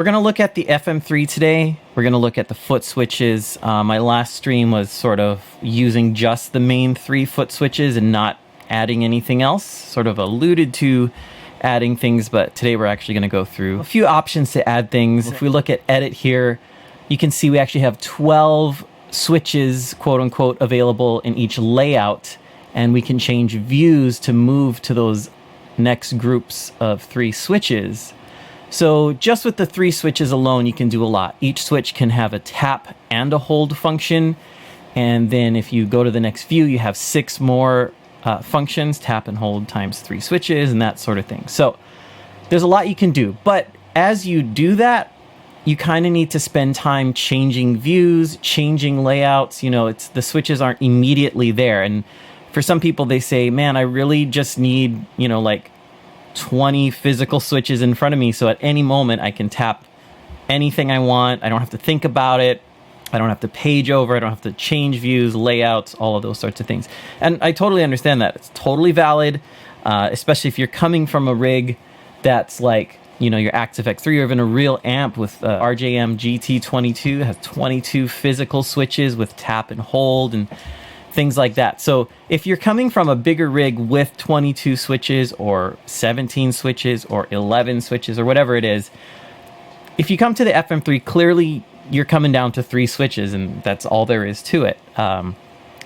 We're going to look at the FM3 today. We're going to look at the foot switches. My last stream was sort of using just the main 3 foot switches and not adding anything else. Sort of alluded to adding things, but today we're actually going to go through a few options to add things. If we look at edit here, you can see we actually have 12 switches, quote unquote, available in each layout, and we can change views to move to those next groups of 3 switches. So just with the 3 switches alone, you can do a lot. Each switch can have a tap and a hold function. And then if you go to the next view, you have 6 more functions, tap and hold times 3 switches and that sort of thing. So there's a lot you can do. But as you do that, you kind of need to spend time changing views, changing layouts. You know, the switches aren't immediately there. And for some people, they say, man, I really just need, you know, like 20 physical switches in front of me, so at any moment I can tap anything I want. I don't have to think about it. I don't have to page over. I don't have to change views, layouts, all of those sorts of things. And I totally understand that. It's totally valid, especially if you're coming from a rig that's like, you know, your Axe FX3 or even a real amp with RJM GT22 has 22 physical switches with tap and hold and things like that. So if you're coming from a bigger rig with 22 switches or 17 switches or 11 switches or whatever it is, if you come to the FM3, clearly you're coming down to 3 switches and that's all there is to it.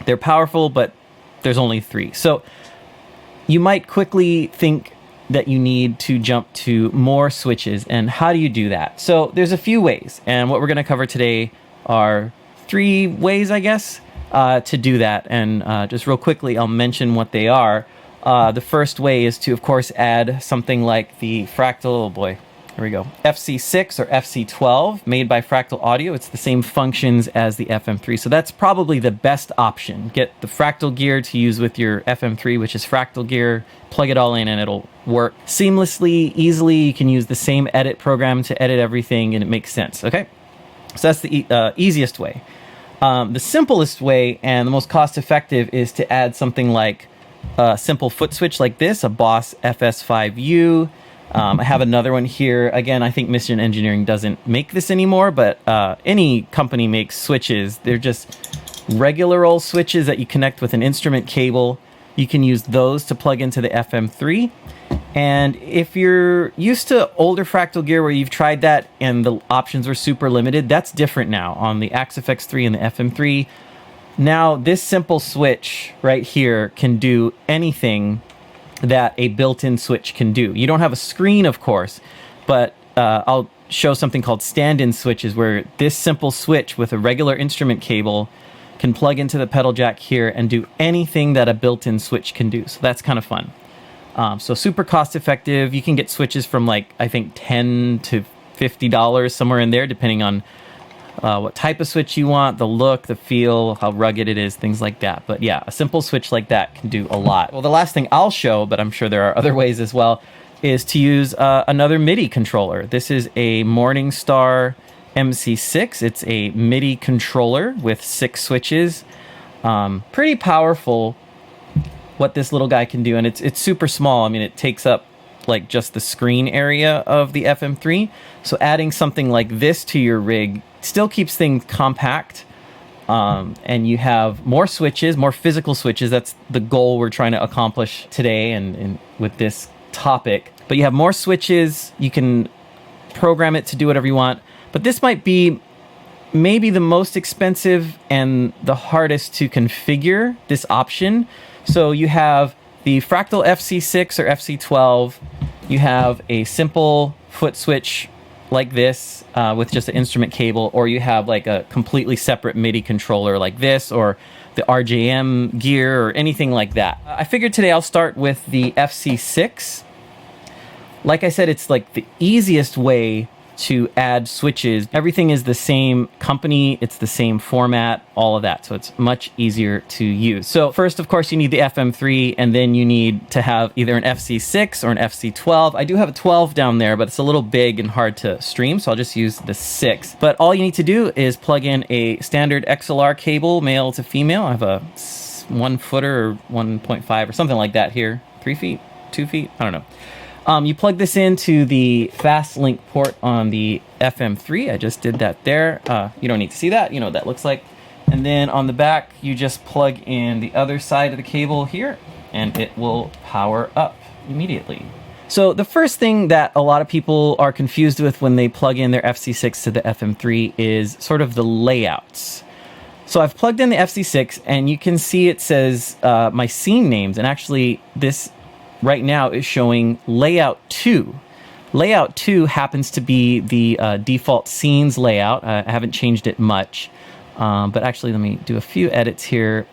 They're powerful, but there's only 3. So you might quickly think that you need to jump to more switches. And how do you do that? So there's a few ways. And what we're going to cover today are 3 ways, I guess, to do that. And just real quickly, I'll mention what they are. The first way is to, of course, add something like the Fractal, oh boy, here we go, FC6 or FC12 made by Fractal Audio. It's the same functions as the FM3. So that's probably the best option. Get the Fractal gear to use with your FM3, which is Fractal gear, plug it all in and it'll work seamlessly, easily. You can use the same edit program to edit everything and it makes sense, okay? So that's the easiest way. The simplest way and the most cost-effective is to add something like a simple foot switch like this, a Boss FS5U. I have another one here. Again, I think Mission Engineering doesn't make this anymore, but any company makes switches. They're just regular old switches that you connect with an instrument cable. You can use those to plug into the FM3. And if you're used to older Fractal gear where you've tried that and the options were super limited, that's different now on the Axe FX3 and the FM3. Now, this simple switch right here can do anything that a built-in switch can do. You don't have a screen, of course, but I'll show something called stand-in switches where this simple switch with a regular instrument cable can plug into the pedal jack here and do anything that a built-in switch can do. So that's kind of fun. So super cost effective. You can get switches from like, I think $10 to $50, somewhere in there, depending on what type of switch you want, the look, the feel, how rugged it is, things like that. But yeah, a simple switch like that can do a lot. Well, the last thing I'll show, but I'm sure there are other ways as well, is to use another MIDI controller. This is a Morningstar MC6. It's a MIDI controller with 6 switches. Pretty powerful what this little guy can do, and it's super small. I mean, it takes up like just the screen area of the FM3. So adding something like this to your rig still keeps things compact, and you have more switches, more physical switches. That's the goal we're trying to accomplish today and with this topic. But you have more switches, you can program it to do whatever you want. But this might be maybe the most expensive and the hardest to configure, this option. So you have the Fractal FC6 or FC12. You have a simple foot switch like this with just an instrument cable, or you have like a completely separate MIDI controller like this, or the RJM gear or anything like that. I figured today I'll start with the FC6. Like I said, it's like the easiest way to add switches. Everything is the same company, it's the same format, all of that. So it's much easier to use. So first, of course, you need the FM3, and then you need to have either an FC6 or an FC12. I do have a 12 down there, but it's a little big and hard to stream, so I'll just use the 6. But all you need to do is plug in a standard XLR cable, male to female. I have a 1 footer or 1.5 or something like that here. 3 feet, 2 feet, I don't know. You plug this into the fast link port on the FM3. I just did that there. You don't need to see that. You know what that looks like. And then on the back, you just plug in the other side of the cable here, and it will power up immediately. So the first thing that a lot of people are confused with when they plug in their FC6 to the FM3 is sort of the layouts. So I've plugged in the FC6, and you can see it says my scene names, and actually this right now is showing layout 2. Layout 2 happens to be the default scenes layout. I haven't changed it much, but actually let me do a few edits here.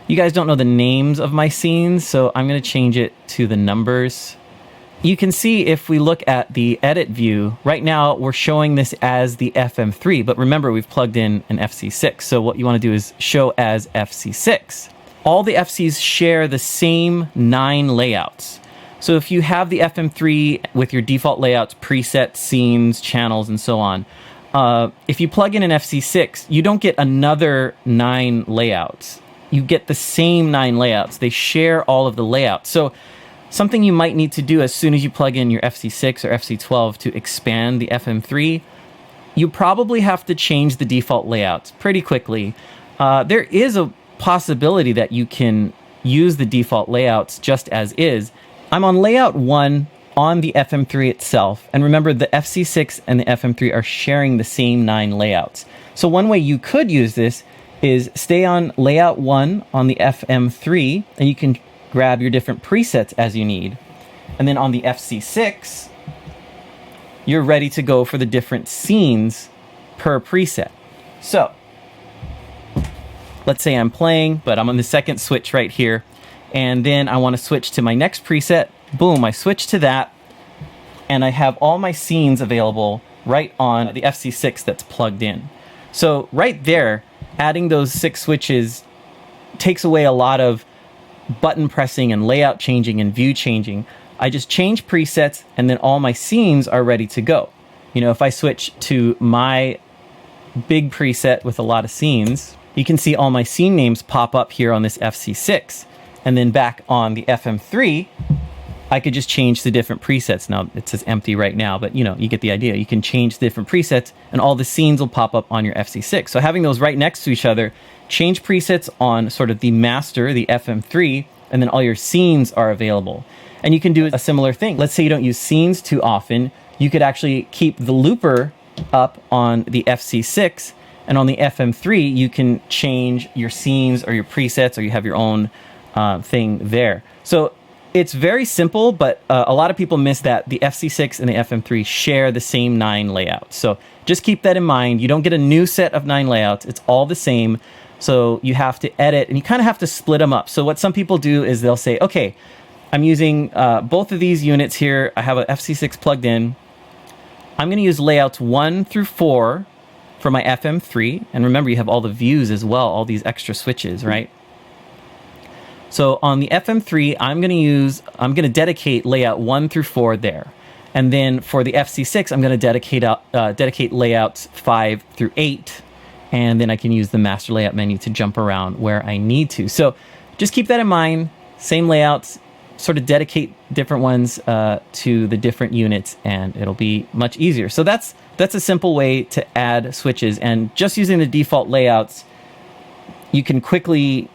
You guys don't know the names of my scenes, so I'm going to change it to the numbers. You can see if we look at the edit view, right now we're showing this as the FM3, but remember we've plugged in an FC6, so what you want to do is show as FC6. All the FCs share the same 9 layouts. So if you have the FM3 with your default layouts, presets, scenes, channels, and so on, if you plug in an FC6, you don't get another 9 layouts. You get the same 9 layouts. They share all of the layouts. So something you might need to do as soon as you plug in your FC6 or FC12 to expand the FM3, you probably have to change the default layouts pretty quickly. There is a possibility that you can use the default layouts just as is. I'm on layout 1 on the FM3 itself, and remember the FC6 and the FM3 are sharing the same 9 layouts. So one way you could use this is stay on layout 1 on the FM3, and you can grab your different presets as you need. And then on the FC6, you're ready to go for the different scenes per preset. So let's say I'm playing, but I'm on the second switch right here, and then I want to switch to my next preset. Boom, I switch to that, and I have all my scenes available right on the FC6 that's plugged in. So right there, adding those 6 switches takes away a lot of button pressing and layout changing and view changing. I just change presets, and then all my scenes are ready to go. You know, if I switch to my big preset with a lot of scenes, you can see all my scene names pop up here on this FC6. And then back on the FM3, I could just change the different presets. Now it says empty right now, but you know, you get the idea. You can change the different presets and all the scenes will pop up on your FC6. So having those right next to each other, change presets on sort of the master, the FM3, and then all your scenes are available. And you can do a similar thing. Let's say you don't use scenes too often. You could actually keep the looper up on the FC6, and on the FM3, you can change your scenes or your presets, or you have your own thing there. So it's very simple, but a lot of people miss that the FC6 and the FM3 share the same 9 layouts. So just keep that in mind. You don't get a new set of 9 layouts. It's all the same. So you have to edit, and you kind of have to split them up. So what some people do is they'll say, okay, I'm using both of these units here. I have an FC6 plugged in. I'm going to use layouts 1 through 4 for my FM3. And remember, you have all the views as well, all these extra switches, right? So on the FM3, I'm going to dedicate layout 1 through 4 there. And then for the FC6, I'm going to dedicate layouts 5 through 8. And then I can use the master layout menu to jump around where I need to. So just keep that in mind. Same layouts, sort of dedicate different ones to the different units, and it'll be much easier. So that's a simple way to add switches. And just using the default layouts, you can quickly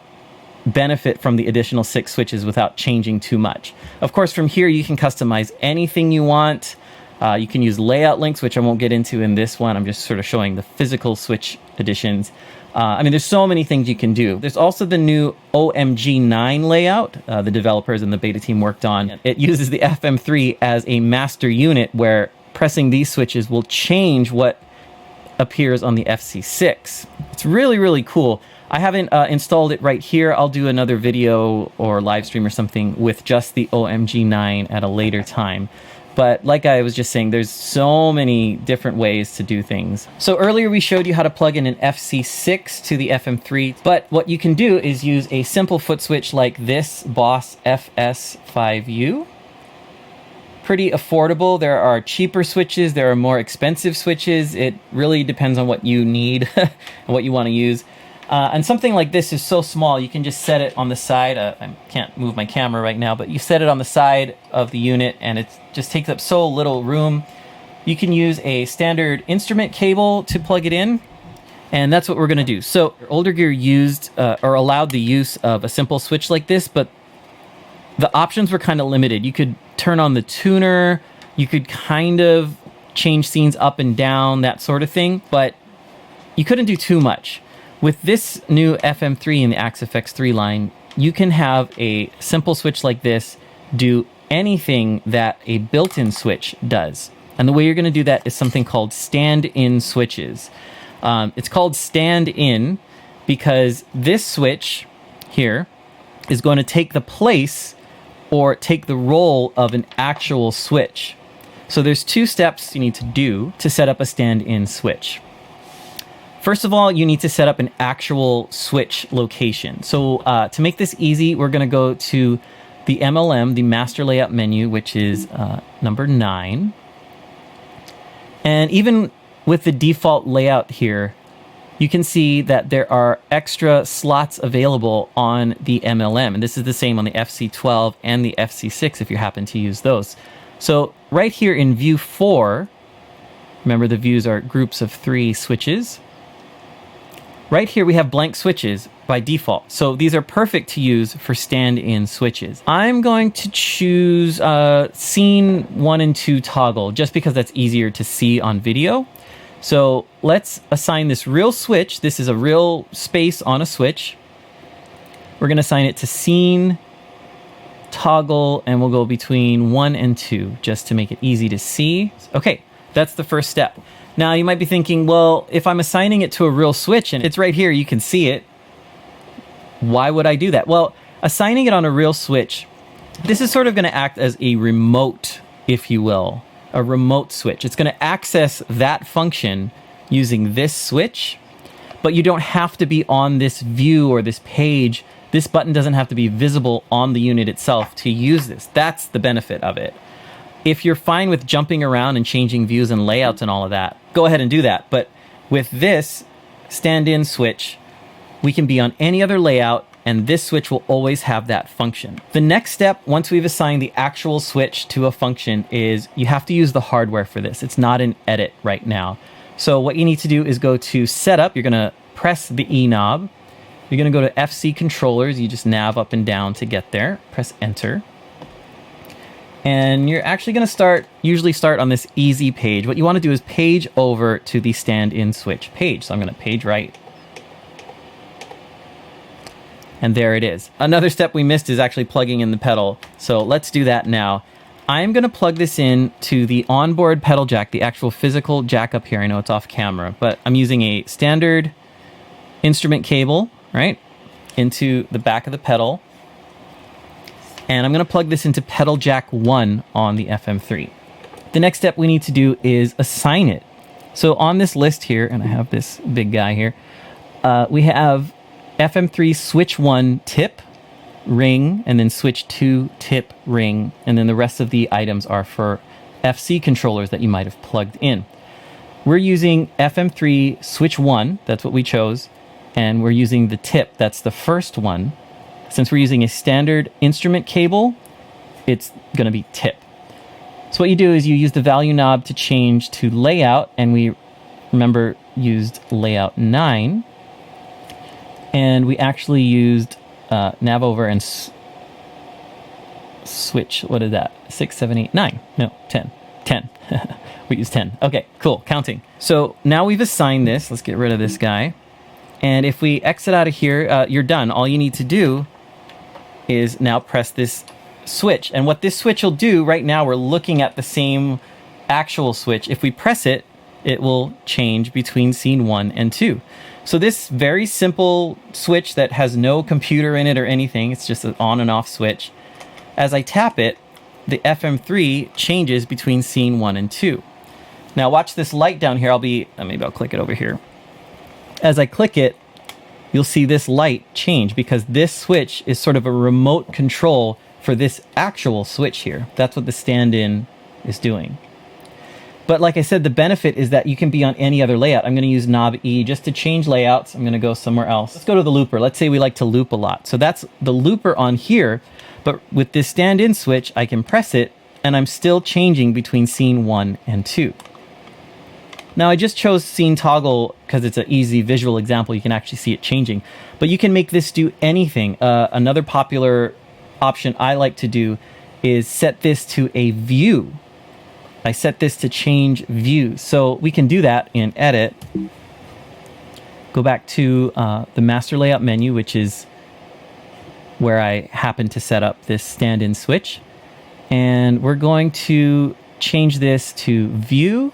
benefit from the additional 6 switches without changing too much. Of course, from here, you can customize anything you want. You can use layout links, which I won't get into in this one. I'm just sort of showing the physical switch additions. I mean, there's so many things you can do. There's also the new OMG9 layout the developers and the beta team worked on. It uses the FM3 as a master unit where pressing these switches will change what appears on the FC6. It's really, really cool. I haven't installed it right here. I'll do another video or live stream or something with just the OMG9 at a later time. But like I was just saying, there's so many different ways to do things. So earlier we showed you how to plug in an FC6 to the FM3, but what you can do is use a simple foot switch like this Boss FS5U. Pretty affordable. There are cheaper switches, there are more expensive switches. It really depends on what you need and what you want to use. And something like this is so small, you can just set it on the side. I can't move my camera right now, but you set it on the side of the unit and it just takes up so little room. You can use a standard instrument cable to plug it in, and that's what we're going to do. So older gear used or allowed the use of a simple switch like this, but the options were kind of limited. You could turn on the tuner, you could kind of change scenes up and down, that sort of thing, but you couldn't do too much. With this new FM3 in the Axe FX3 line, you can have a simple switch like this do anything that a built-in switch does. And the way you're going to do that is something called stand-in switches. It's called stand-in because this switch here is going to take the place or take the role of an actual switch. So there's 2 steps you need to do to set up a stand-in switch. First of all, you need to set up an actual switch location. So to make this easy, we're going to go to the MLM, the master layout menu, which is number 9. And even with the default layout here, you can see that there are extra slots available on the MLM. And this is the same on the FC12 and the FC6 if you happen to use those. So right here in view 4, remember the views are groups of 3 switches. Right here we have blank switches by default. So these are perfect to use for stand-in switches. I'm going to choose scene 1 and 2 toggle just because that's easier to see on video. So let's assign this real switch. This is a real space on a switch. We're going to assign it to scene toggle, and we'll go between 1 and 2 just to make it easy to see. Okay, that's the first step. Now you might be thinking, well, if I'm assigning it to a real switch and it's right here, you can see it, why would I do that? Well, assigning it on a real switch, this is sort of going to act as a remote, if you will, a remote switch. It's going to access that function using this switch, but you don't have to be on this view or this page. This button doesn't have to be visible on the unit itself to use this. That's the benefit of it. If you're fine with jumping around and changing views and layouts and all of that, go ahead and do that. But with this stand-in switch, we can be on any other layout, and this switch will always have that function. The next step, once we've assigned the actual switch to a function, is you have to use the hardware for this. It's not in edit right now. So what you need to do is go to Setup. You're going to press the E knob. You're going to go to FC Controllers. You just nav up and down to get there. Press Enter. And you're actually going to usually start on this easy page. What you want to do is page over to the stand-in switch page. So I'm going to page right. And there it is. Another step we missed is actually plugging in the pedal. So let's do that now. I'm going to plug this in to the onboard pedal jack, the actual physical jack up here. I know it's off camera, but I'm using a standard instrument cable, right, into the back of the pedal. And I'm going to plug this into pedal jack 1 on the FM3. The next step we need to do is assign it. So on this list here, and I have this big guy here, we have FM3 switch 1 tip, ring, and then switch 2 tip, ring, and then the rest of the items are for FC controllers that you might have plugged in. We're using FM3 switch 1, that's what we chose, and we're using the tip, that's the first one. Since we're using a standard instrument cable, it's going to be tip. So what you do is you use the value knob to change to layout, and we, remember, used layout 9. And we actually used nav over and switch, what is that? 6, 7, 8, 9. No, 10. 10. We used 10. Okay, cool, counting. So now we've assigned this. Let's get rid of this guy. And if we exit out of here, you're done. All you need to do is now press this switch. And what this switch will do, right now we're looking at the same actual switch. If we press it, it will change between scene 1 and 2. So this very simple switch that has no computer in it or anything, it's just an on and off switch. As I tap it, the FM3 changes between scene 1 and 2. Now watch this light down here. Maybe I'll click it over here. As I click it, you'll see this light change because this switch is sort of a remote control for this actual switch here. That's what the stand-in is doing. But like I said, the benefit is that you can be on any other layout. I'm going to use knob E just to change layouts. I'm going to go somewhere else. Let's go to the looper. Let's say we like to loop a lot. So that's the looper on here. But with this stand-in switch, I can press it, and I'm still changing between scene 1 and 2. Now, I just chose scene toggle because it's an easy visual example. You can actually see it changing. But you can make this do anything. Another popular option I like to do is set this to a view. I set this to change views. So we can do that in Edit. Go back to the Master Layout menu, which is where I happen to set up this stand-in switch. And we're going to change this to View.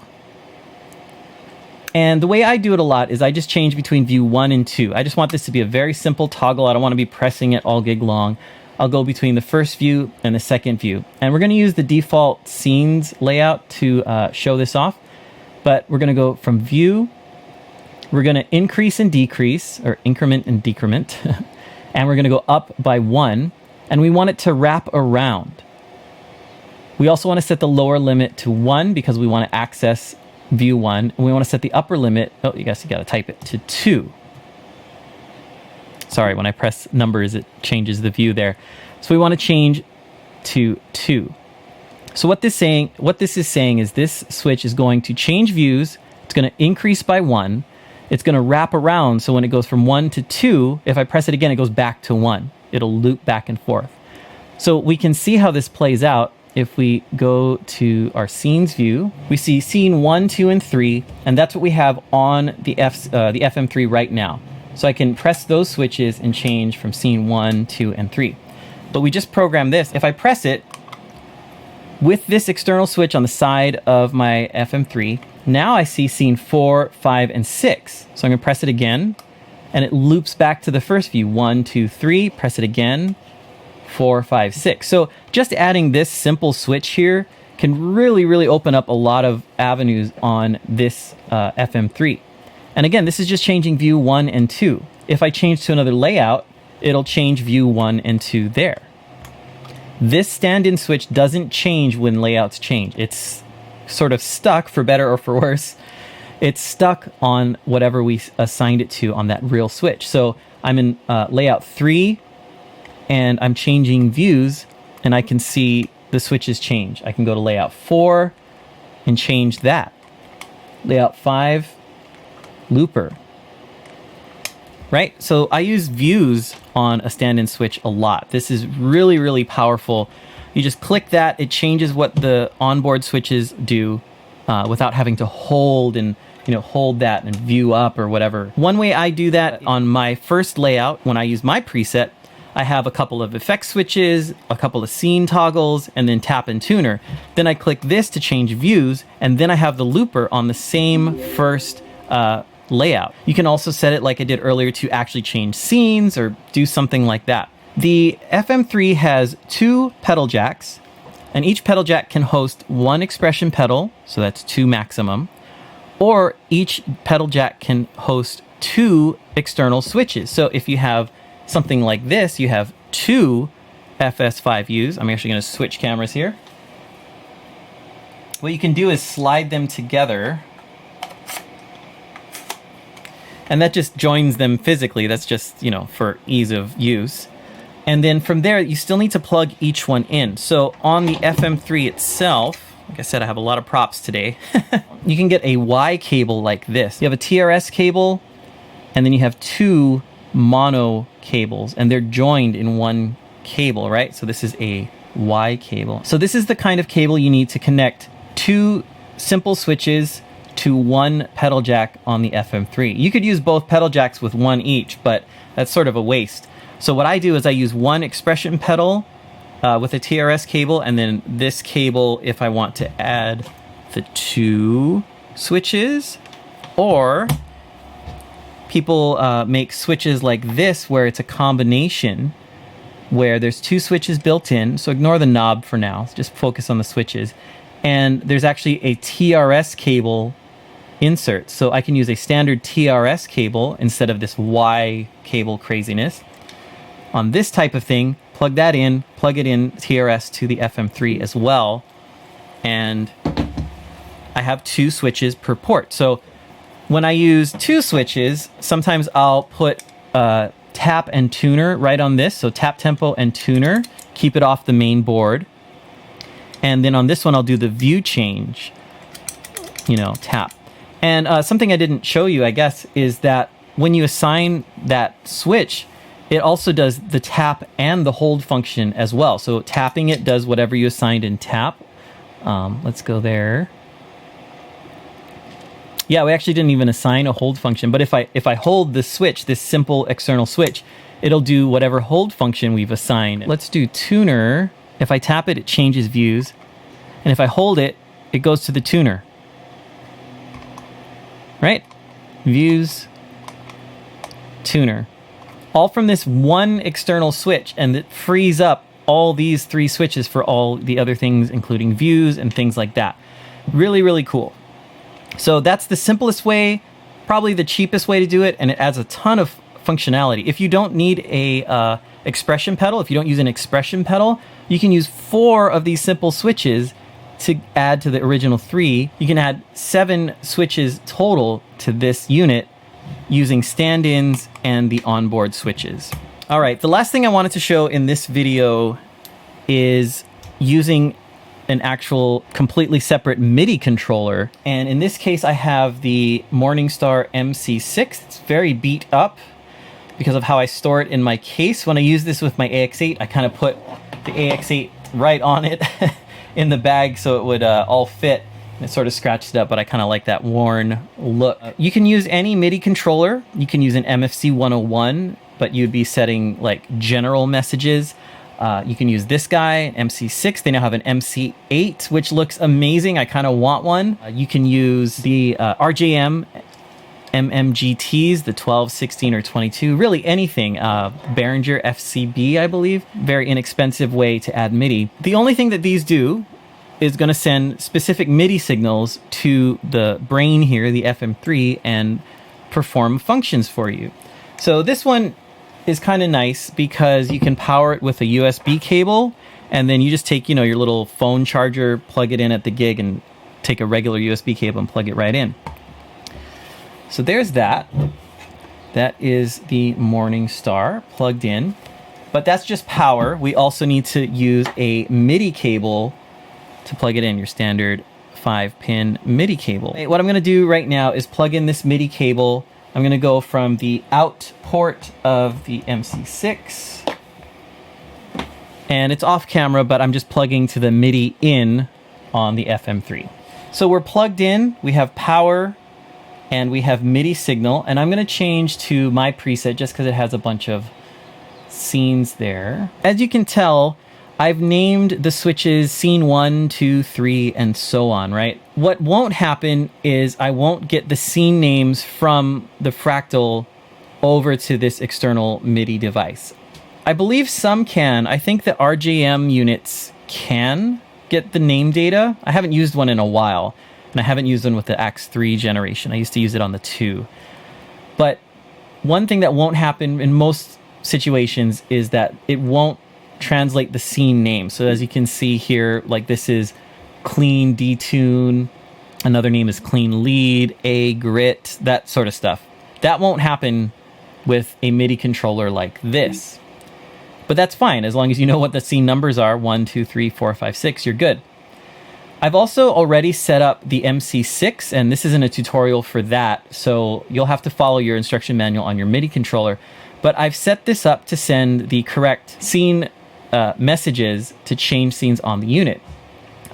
And the way I do it a lot is I just change between view 1 and 2. I just want this to be a very simple toggle. I don't want to be pressing it all gig long. I'll go between the first view and the second view. And we're going to use the default scenes layout to show this off. But we're going to go from view. We're going to increase and decrease, or increment and decrement. And we're going to go up by 1. And we want it to wrap around. We also want to set the lower limit to 1 because we want to access view 1. And we want to set the upper limit, oh, you guys, you got to type it, to 2. Sorry, when I press numbers, it changes the view there. So we want to change to 2. So what this is saying is this switch is going to change views. It's going to increase by 1. It's going to wrap around. So when it goes from 1 to 2, if I press it again, it goes back to 1. It'll loop back and forth. So we can see how this plays out. If we go to our scenes view, we see scene 1, 2, and 3, and that's what we have on the FM3 right now. So I can press those switches and change from scene 1, 2, and 3. But we just programmed this. If I press it with this external switch on the side of my FM3, now I see scene 4, 5, and 6. So I'm going to press it again, and it loops back to the first view. 1, 2, 3, press it again, 4, 5, 6. So just adding this simple switch here can really, really open up a lot of avenues on this FM3. And again, this is just changing view 1 and 2. If I change to another layout, it'll change view 1 and 2 there. This stand-in switch doesn't change when layouts change. It's sort of stuck, for better or for worse. It's stuck on whatever we assigned it to on that real switch. So I'm in layout 3, and I'm changing views, and I can see the switches change. I can go to layout 4 and change that. Layout 5, looper. Right? So I use views on a stand-in switch a lot. This is really, really powerful. You just click that, it changes what the onboard switches do without having to hold that and view up or whatever. One way I do that on my first layout, when I use my preset, I have a couple of effect switches, a couple of scene toggles, and then tap and tuner. Then I click this to change views, and then I have the looper on the same first layout. You can also set it like I did earlier to actually change scenes or do something like that. The FM3 has 2 pedal jacks, and each pedal jack can host 1 expression pedal, so that's 2 maximum, or each pedal jack can host 2 external switches. So if you have something like this, you have 2 FS5Us. I'm actually going to switch cameras here. What you can do is slide them together, and that just joins them physically. That's just, for ease of use. And then from there, you still need to plug each one in. So on the FM3 itself, like I said, I have a lot of props today. You can get a Y cable like this. You have a TRS cable, and then you have 2 mono cables, and they're joined in one cable, right? So this is a Y cable. So this is the kind of cable you need to connect 2 simple switches to 1 pedal jack on the FM3. You could use both pedal jacks with 1 each, but that's sort of a waste. So what I do is I use 1 expression pedal with a TRS cable, and then this cable if I want to add the 2 switches, or people make switches like this where it's a combination where there's 2 switches built in. So ignore the knob for now, just focus on the switches. And there's actually a TRS cable insert. So I can use a standard TRS cable instead of this Y cable craziness. On this type of thing, plug that in, plug it in TRS to the FM3 as well, and I have 2 switches per port. So when I use 2 switches, sometimes I'll put tap and tuner right on this. So tap tempo and tuner, keep it off the main board. And then on this one, I'll do the view change, tap. And something I didn't show you, I guess, is that when you assign that switch, it also does the tap and the hold function as well. So tapping it does whatever you assigned in tap. Let's go there. Yeah, we actually didn't even assign a hold function, but if I hold the switch, this simple external switch, it'll do whatever hold function we've assigned. Let's do tuner. If I tap it, it changes views. And if I hold it, it goes to the tuner. Right? Views, tuner. All from this one external switch, and it frees up all these 3 switches for all the other things, including views and things like that. Really, really cool. So that's the simplest way, probably the cheapest way to do it, and it adds a ton of functionality. If you don't need a expression pedal, if you don't use an expression pedal, you can use 4 of these simple switches to add to the original 3. You can add 7 switches total to this unit using stand-ins and the onboard switches. All right, the last thing I wanted to show in this video is using an actual completely separate MIDI controller. And in this case, I have the Morningstar MC6. It's very beat up because of how I store it in my case. When I use this with my AX8, I kind of put the AX8 right on it in the bag so it would all fit. It sort of scratched it up, but I kind of like that worn look. You can use any MIDI controller. You can use an MFC 101, but you'd be setting like general messages. You can use this guy, MC6. They now have an MC8, which looks amazing. I kind of want one. You can use the RJM MMGTs, the 12, 16, or 22, really anything. Behringer FCB, I believe. Very inexpensive way to add MIDI. The only thing that these do is going to send specific MIDI signals to the brain here, the FM3, and perform functions for you. So this one is kind of nice because you can power it with a USB cable, and then you just take, your little phone charger, plug it in at the gig, and take a regular USB cable and plug it right in. So there's that. That is the Morningstar plugged in, but that's just power. We also need to use a MIDI cable to plug it in, your standard 5-pin MIDI cable. What I'm going to do right now is plug in this MIDI cable. I'm going to go from the out port of the MC6, and it's off camera, but I'm just plugging to the MIDI in on the FM3. So we're plugged in, we have power, and we have MIDI signal, and I'm going to change to my preset just because it has a bunch of scenes there. As you can tell, I've named the switches scene 1, 2, 3, and so on, right? What won't happen is I won't get the scene names from the Fractal over to this external MIDI device. I believe some can. I think the RJM units can get the name data. I haven't used one in a while, and I haven't used one with the X3 generation. I used to use it on the 2. But one thing that won't happen in most situations is that it won't translate the scene name. So as you can see here, like this is clean detune, another name is clean lead, a grit, that sort of stuff. That won't happen with a MIDI controller like this. But that's fine, as long as you know what the scene numbers are, 1, 2, 3, 4, 5, 6, you're good. I've also already set up the MC6, and this isn't a tutorial for that, so you'll have to follow your instruction manual on your MIDI controller. But I've set this up to send the correct scene messages to change scenes on the unit.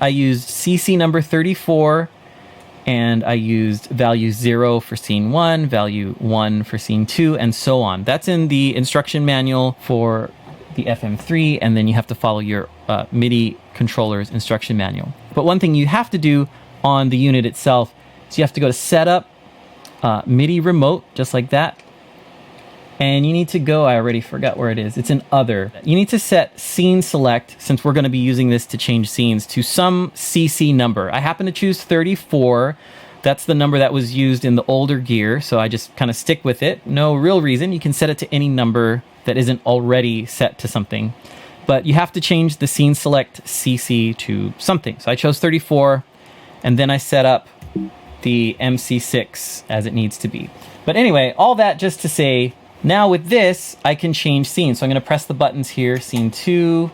I used CC number 34, and I used value 0 for scene 1, value 1 for scene 2, and so on. That's in the instruction manual for the FM3, and then you have to follow your MIDI controller's instruction manual. But one thing you have to do on the unit itself is you have to go to Setup, MIDI Remote, just like that. And you need to go, I already forgot where it is. It's in Other. You need to set Scene Select, since we're going to be using this to change scenes, to some CC number. I happen to choose 34. That's the number that was used in the older gear, so I just kind of stick with it. No real reason. You can set it to any number that isn't already set to something. But you have to change the Scene Select CC to something. So I chose 34, and then I set up the MC6 as it needs to be. But anyway, all that just to say, now with this, I can change scenes. So I'm going to press the buttons here, scene 2,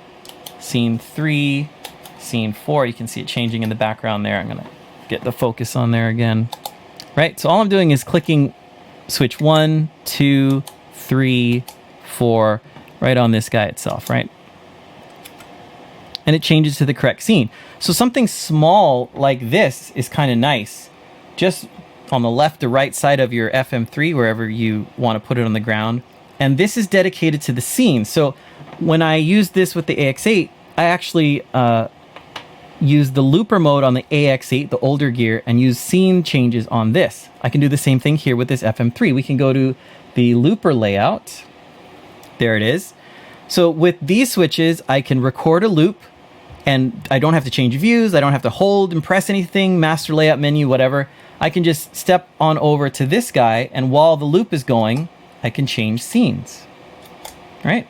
scene 3, scene 4. You can see it changing in the background there. I'm going to get the focus on there again. Right, so all I'm doing is clicking switch 1, 2, 3, 4, right on this guy itself, right? And it changes to the correct scene. So something small like this is kind of nice. Just on the left or right side of your FM3, wherever you want to put it on the ground. And this is dedicated to the scene. So when I use this with the AX8, I actually use the looper mode on the AX8, the older gear, and use scene changes on this. I can do the same thing here with this FM3. We can go to the looper layout. There it is. So with these switches, I can record a loop, and I don't have to change views. I don't have to hold and press anything, master layout menu, whatever. I can just step on over to this guy, and while the loop is going, I can change scenes, right?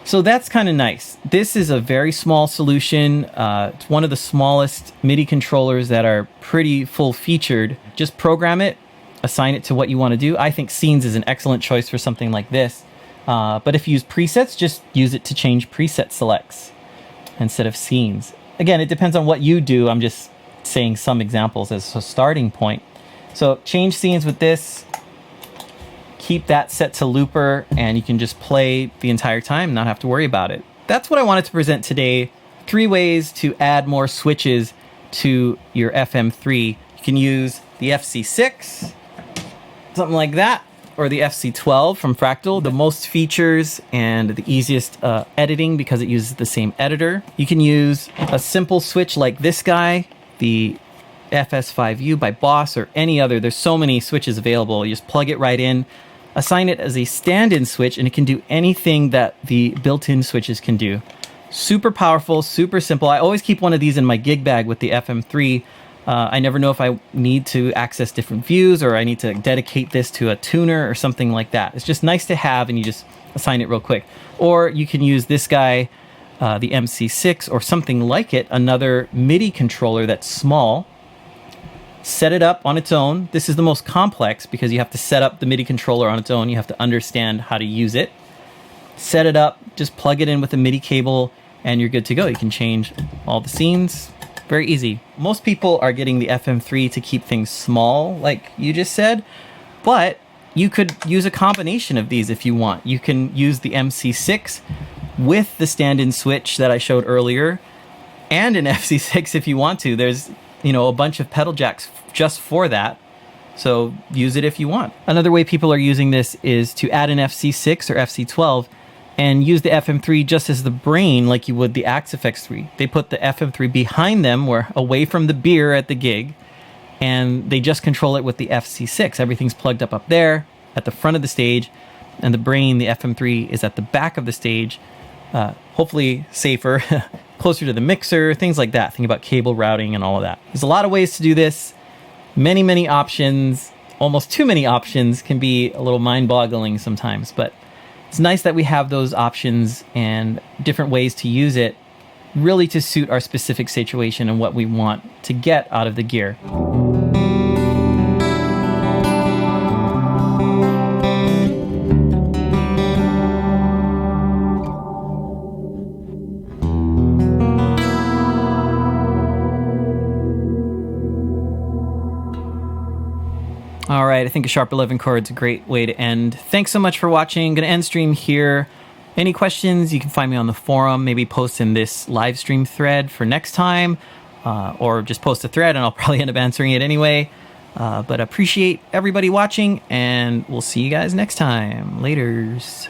So that's kind of nice. This is a very small solution. It's one of the smallest MIDI controllers that are pretty full-featured. Just program it, assign it to what you want to do. I think scenes is an excellent choice for something like this. But if you use presets, just use it to change preset selects instead of scenes. Again, it depends on what you do. I'm just saying some examples as a starting point. So change scenes with this, keep that set to looper, and you can just play the entire time, not have to worry about it. That's what I wanted to present today. 3 ways to add more switches to your FM3. You can use the FC6, something like that, or the FC12 from Fractal. The most features and the easiest editing because it uses the same editor. You can use a simple switch like this guy, the FS5U by Boss, or any other. There's so many switches available. You just plug it right in, assign it as a stand-in switch, and it can do anything that the built-in switches can do. Super powerful, super simple. I always keep one of these in my gig bag with the FM3. I never know if I need to access different views or I need to dedicate this to a tuner or something like that. It's just nice to have, and you just assign it real quick. Or you can use this guy, the MC6 or something like it, another MIDI controller that's small. Set it up on its own. This is the most complex because you have to set up the MIDI controller on its own. You have to understand how to use it. Set it up, just plug it in with a MIDI cable, and you're good to go. You can change all the scenes. Very easy. Most people are getting the FM3 to keep things small, like you just said, but you could use a combination of these if you want. You can use the MC6 with the stand-in switch that I showed earlier, and an FC6 if you want to. There's, you know, a bunch of pedal jacks just for that. So use it if you want. Another way people are using this is to add an FC6 or FC12 and use the FM3 just as the brain like you would the Axe FX3. They put the FM3 behind them, or away from the beer at the gig, and they just control it with the FC6. Everything's plugged up there at the front of the stage, and the brain, the FM3, is at the back of the stage, hopefully safer, closer to the mixer, things like that. Think about cable routing and all of that. There's a lot of ways to do this. Many, many options. Almost too many options can be a little mind-boggling sometimes, but it's nice that we have those options and different ways to use it, really to suit our specific situation and what we want to get out of the gear. All right, I think a sharp 11 chord is a great way to end. Thanks so much for watching. Gonna end stream here. Any questions, you can find me on the forum, maybe post in this live stream thread for next time, or just post a thread and I'll probably end up answering it anyway. But appreciate everybody watching, and we'll see you guys next time. Laters.